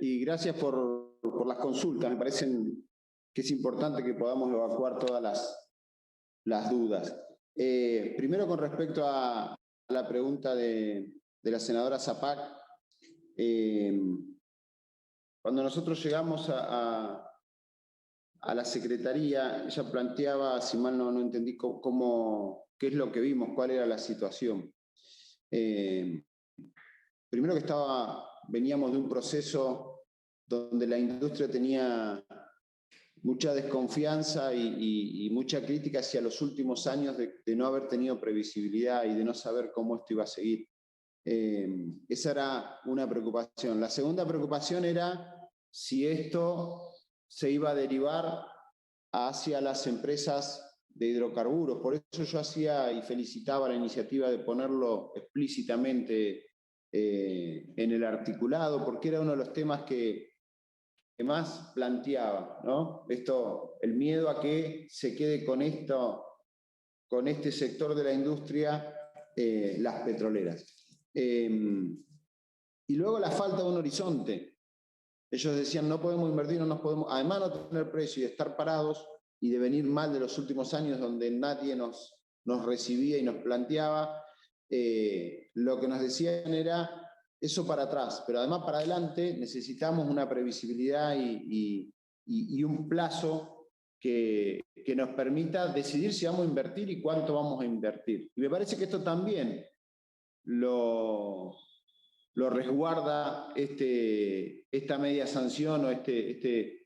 y gracias por las consultas. Me parece que es importante que podamos evacuar todas las dudas. Primero, con respecto a la pregunta de la senadora Zapac, cuando nosotros llegamos a la Secretaría, ella planteaba, si mal no entendí, qué es lo que vimos, cuál era la situación. Primero que veníamos de un proceso donde la industria tenía mucha desconfianza y mucha crítica hacia los últimos años de no haber tenido previsibilidad y de no saber cómo esto iba a seguir. Esa era una preocupación. La segunda preocupación era si esto se iba a derivar hacia las empresas de hidrocarburos. Por eso yo hacía y felicitaba la iniciativa de ponerlo explícitamente en el articulado, porque era uno de los temas que más planteaba, ¿no? El miedo a que se quede con este sector de la industria, las petroleras. Y luego la falta de un horizonte. Ellos decían, no podemos invertir, no nos podemos, además no tener precio y estar parados y de venir mal de los últimos años donde nadie nos recibía y nos planteaba, lo que nos decían era eso para atrás, pero además para adelante necesitamos una previsibilidad y un plazo que nos permita decidir si vamos a invertir y cuánto vamos a invertir. Y me parece que esto también lo resguarda esta media sanción o este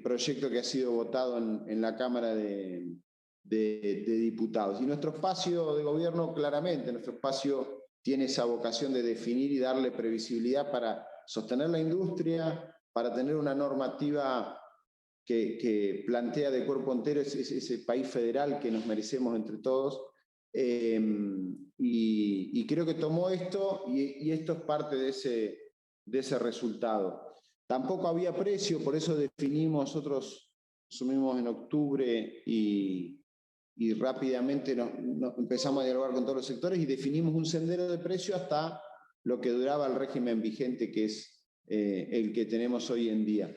proyecto que ha sido votado en la Cámara de Diputados. Y nuestro espacio de gobierno, claramente, nuestro espacio tiene esa vocación de definir y darle previsibilidad para sostener la industria, para tener una normativa que plantea de cuerpo entero ese país federal que nos merecemos entre todos. Y creo que tomó esto y esto es parte de ese resultado. Tampoco había precio, por eso definimos, nosotros asumimos en octubre y rápidamente empezamos a dialogar con todos los sectores y definimos un sendero de precio hasta lo que duraba el régimen vigente, que es el que tenemos hoy en día.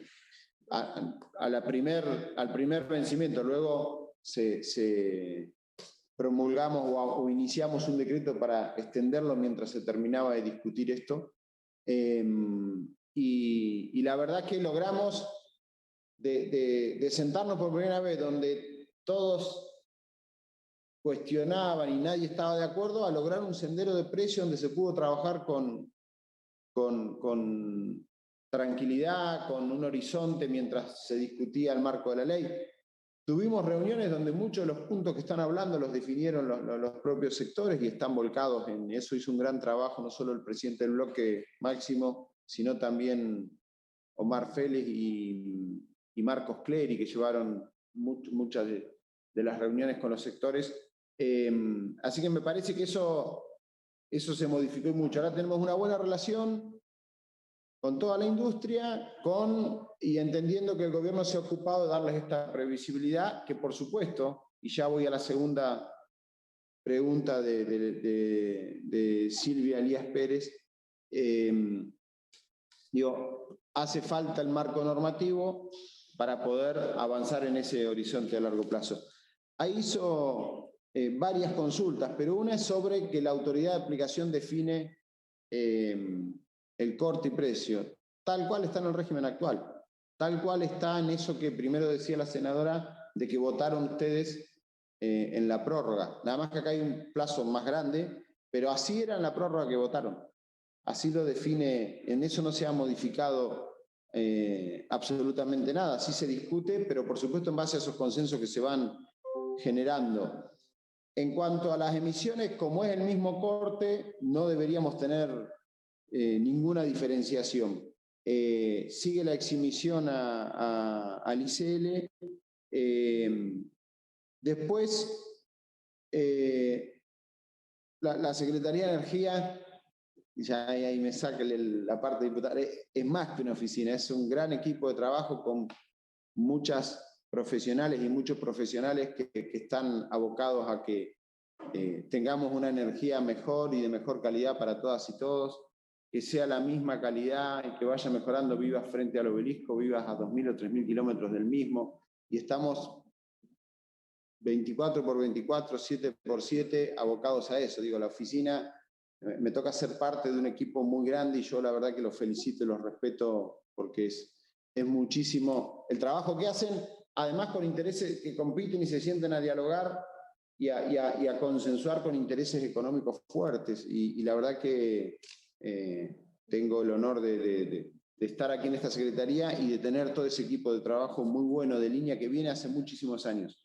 Al primer vencimiento, luego promulgamos o iniciamos un decreto para extenderlo mientras se terminaba de discutir esto. Y la verdad que logramos de sentarnos por primera vez donde todos cuestionaban y nadie estaba de acuerdo, a lograr un sendero de precio donde se pudo trabajar con tranquilidad, con un horizonte mientras se discutía el marco de la ley. Tuvimos reuniones donde muchos de los puntos que están hablando los definieron los propios sectores y están volcados en eso. Hizo un gran trabajo no solo el presidente del bloque, Máximo, sino también Omar Félix y Marcos Clery, que llevaron muchas de las reuniones con los sectores. Así que me parece que eso se modificó mucho. Ahora tenemos una buena relación con toda la industria, y entendiendo que el gobierno se ha ocupado de darles esta previsibilidad, que por supuesto, y ya voy a la segunda pregunta de Silvia Elías Pérez, hace falta el marco normativo para poder avanzar en ese horizonte a largo plazo. Ahí hizo varias consultas, pero una es sobre que la autoridad de aplicación define el corte y precio, tal cual está en el régimen actual, tal cual está en eso que primero decía la senadora, de que votaron ustedes en la prórroga. Nada más que acá hay un plazo más grande, pero así era en la prórroga que votaron. Así lo define, en eso no se ha modificado absolutamente nada, sí se discute, pero por supuesto en base a esos consensos que se van generando. En cuanto a las emisiones, como es el mismo corte, no deberíamos tener ninguna diferenciación. Sigue la exhibición al ICL. Después, la Secretaría de Energía, ya ahí me saca la parte de diputada, es más que una oficina, es un gran equipo de trabajo con muchas profesionales y muchos profesionales que están abocados a que tengamos una energía mejor y de mejor calidad para todas y todos. que sea la misma calidad y que vaya mejorando, vivas frente al obelisco, vivas a 2.000 o 3.000 kilómetros del mismo, y estamos 24 por 24, 7 por 7, abocados a eso. Digo, la oficina, me toca ser parte de un equipo muy grande y yo la verdad que los felicito y los respeto porque es muchísimo el trabajo que hacen, además con intereses que compiten y se sienten a dialogar y a consensuar con intereses económicos fuertes. Y la verdad que tengo el honor de estar aquí en esta secretaría y de tener todo ese equipo de trabajo muy bueno de línea que viene hace muchísimos años.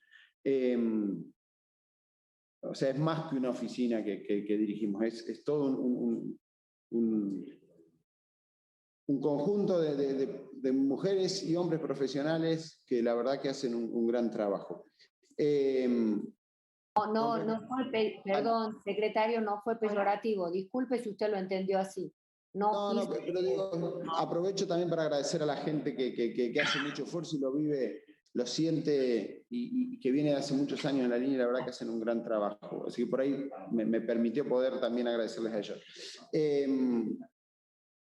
O sea, es más que una oficina que dirigimos, es todo un conjunto de mujeres y hombres profesionales que la verdad que hacen un gran trabajo. No fue, perdón, secretario, no fue peyorativo. Disculpe si usted lo entendió así. No, pero digo, aprovecho también para agradecer a la gente que hace mucho esfuerzo y lo vive, lo siente y que viene hace muchos años en la línea y la verdad que hacen un gran trabajo. Así que por ahí me permitió poder también agradecerles a ellos.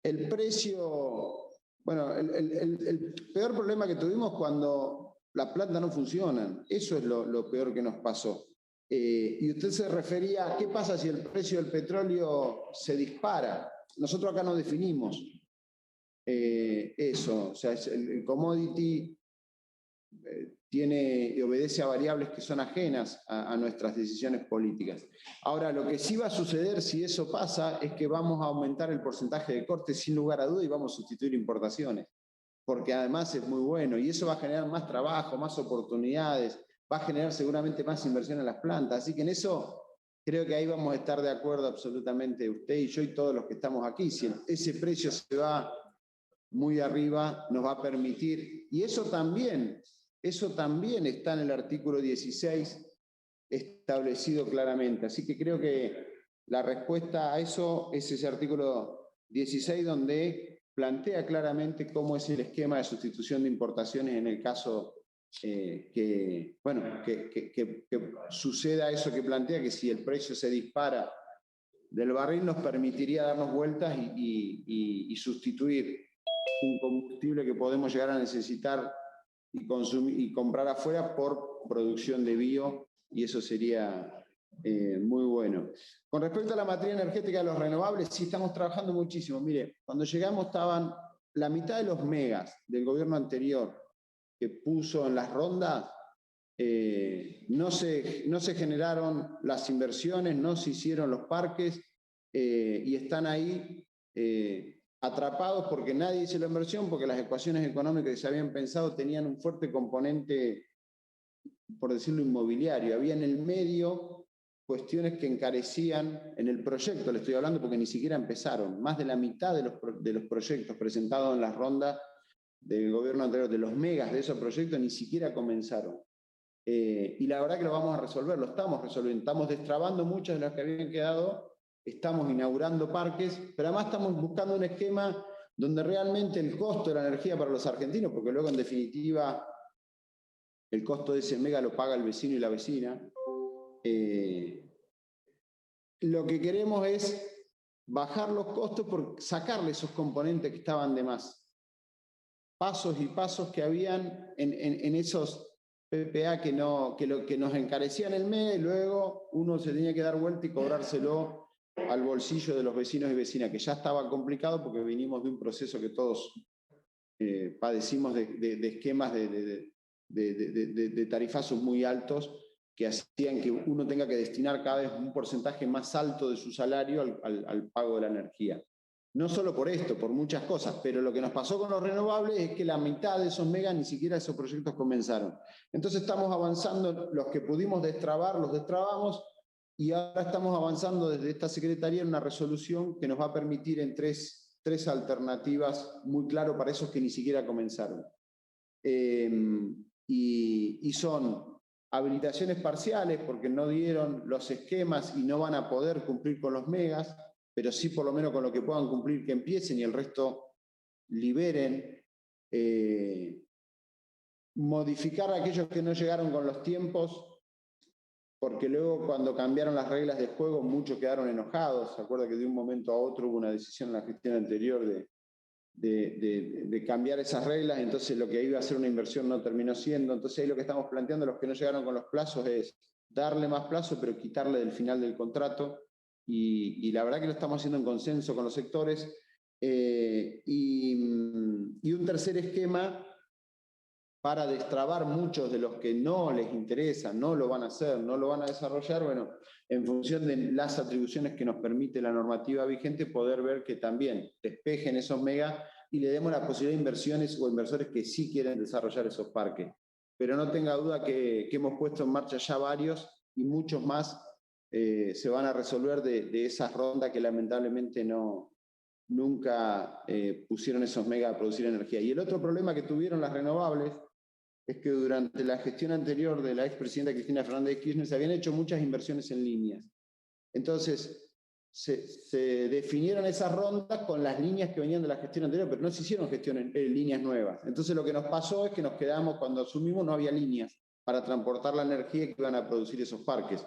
El precio, bueno, el peor problema que tuvimos cuando las plantas no funcionan, eso es lo peor que nos pasó. Y usted se refería a qué pasa si el precio del petróleo se dispara. Nosotros acá no definimos eso, o sea, el commodity tiene y obedece a variables que son ajenas a nuestras decisiones políticas. Ahora, lo que sí va a suceder si eso pasa es que vamos a aumentar el porcentaje de cortes sin lugar a duda y vamos a sustituir importaciones, porque además es muy bueno y eso va a generar más trabajo, más oportunidades, va a generar seguramente más inversión en las plantas, así que en eso creo que ahí vamos a estar de acuerdo absolutamente usted y yo y todos los que estamos aquí. Si ese precio se va muy arriba, nos va a permitir, y eso también está en el artículo 16 establecido claramente. Así que creo que la respuesta a eso es ese artículo 16 donde plantea claramente cómo es el esquema de sustitución de importaciones en el caso que suceda eso que plantea, que si el precio se dispara del barril nos permitiría darnos vueltas y sustituir un combustible que podemos llegar a necesitar y consumir y comprar afuera por producción de bio, y eso sería muy bueno. Con respecto a la materia energética de los renovables, sí estamos trabajando muchísimo. Mire, cuando llegamos estaban la mitad de los megas del gobierno anterior que puso en las rondas, no se generaron las inversiones, no se hicieron los parques y están ahí atrapados porque nadie hizo la inversión, porque las ecuaciones económicas que se habían pensado tenían un fuerte componente, por decirlo, inmobiliario. Había en el medio cuestiones que encarecían en el proyecto, le estoy hablando porque ni siquiera empezaron. Más de la mitad de los proyectos presentados en las rondas del gobierno anterior, de los megas de esos proyectos, ni siquiera comenzaron. Y la verdad que lo vamos a resolver, lo estamos resolviendo, estamos destrabando muchas de las que habían quedado, estamos inaugurando parques, pero además estamos buscando un esquema donde realmente el costo de la energía para los argentinos, porque luego en definitiva el costo de ese mega lo paga el vecino y la vecina, lo que queremos es bajar los costos por sacarle esos componentes que estaban de más. Pasos y pasos que habían en esos PPA que nos encarecían el mes, luego uno se tenía que dar vuelta y cobrárselo al bolsillo de los vecinos y vecinas, que ya estaba complicado porque venimos de un proceso que todos padecimos de esquemas de tarifazos muy altos que hacían que uno tenga que destinar cada vez un porcentaje más alto de su salario al pago de la energía. No solo por esto, por muchas cosas, pero lo que nos pasó con los renovables es que la mitad de esos megas ni siquiera esos proyectos comenzaron. Entonces estamos avanzando, los que pudimos destrabar, los destrabamos, y ahora estamos avanzando desde esta Secretaría en una resolución que nos va a permitir en tres alternativas muy claro para esos que ni siquiera comenzaron. Y son habilitaciones parciales porque no dieron los esquemas y no van a poder cumplir con los megas, pero sí por lo menos con lo que puedan cumplir que empiecen y el resto liberen. Modificar a aquellos que no llegaron con los tiempos porque luego cuando cambiaron las reglas de juego muchos quedaron enojados. Se acuerda que de un momento a otro hubo una decisión en la gestión anterior de cambiar esas reglas, entonces lo que iba a ser una inversión no terminó siendo. Entonces ahí lo que estamos planteando los que no llegaron con los plazos es darle más plazo, pero quitarle del final del contrato, y la verdad que lo estamos haciendo en consenso con los sectores. Y un tercer esquema para destrabar muchos de los que no les interesa, no lo van a hacer, no lo van a desarrollar, bueno, en función de las atribuciones que nos permite la normativa vigente, poder ver que también despejen esos megas y le demos la posibilidad de inversiones o inversores que sí quieren desarrollar esos parques. Pero no tenga duda que hemos puesto en marcha ya varios y muchos más se van a resolver de esas rondas que lamentablemente nunca pusieron esos megas a producir energía. Y el otro problema que tuvieron las renovables es que durante la gestión anterior de la expresidenta Cristina Fernández de Kirchner se habían hecho muchas inversiones en líneas. Entonces, se definieron esas rondas con las líneas que venían de la gestión anterior, pero no se hicieron líneas nuevas. Entonces, lo que nos pasó es que nos quedamos, cuando asumimos, no había líneas para transportar la energía que iban a producir esos parques.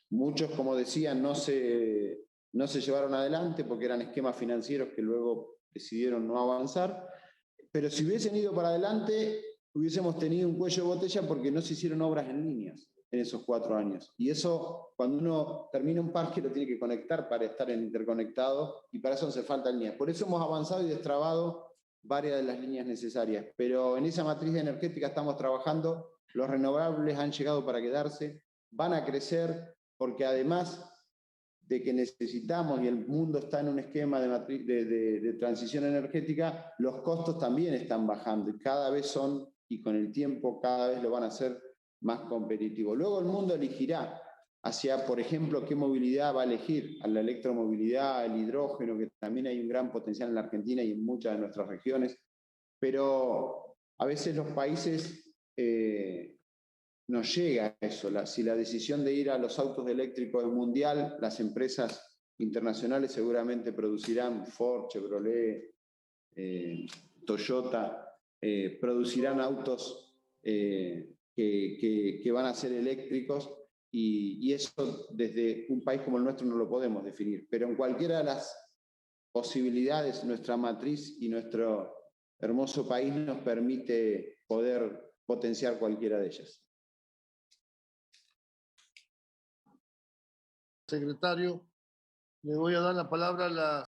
Muchos, como decía, no se llevaron adelante porque eran esquemas financieros que luego decidieron no avanzar, pero si hubiesen ido para adelante, hubiésemos tenido un cuello de botella porque no se hicieron obras en líneas en esos 4 años. Y eso, cuando uno termina un parque, lo tiene que conectar para estar interconectado, y para eso hace falta líneas. Por eso hemos avanzado y destrabado varias de las líneas necesarias. Pero en esa matriz energética estamos trabajando, los renovables han llegado para quedarse, van a crecer, porque además de que necesitamos, y el mundo está en un esquema de transición energética, los costos también están bajando y cada vez son, y con el tiempo cada vez lo van a hacer más competitivos. Luego el mundo elegirá hacia, por ejemplo, qué movilidad va a elegir, a la electromovilidad, el hidrógeno, que también hay un gran potencial en la Argentina y en muchas de nuestras regiones, pero a veces los países no llega a eso. Si la decisión de ir a los autos eléctricos es mundial, las empresas internacionales seguramente producirán, Ford, Chevrolet, Toyota, producirán autos que van a ser eléctricos, y eso desde un país como el nuestro no lo podemos definir. Pero en cualquiera de las posibilidades, nuestra matriz y nuestro hermoso país nos permite poder potenciar cualquiera de ellas. Secretario, le voy a dar la palabra a la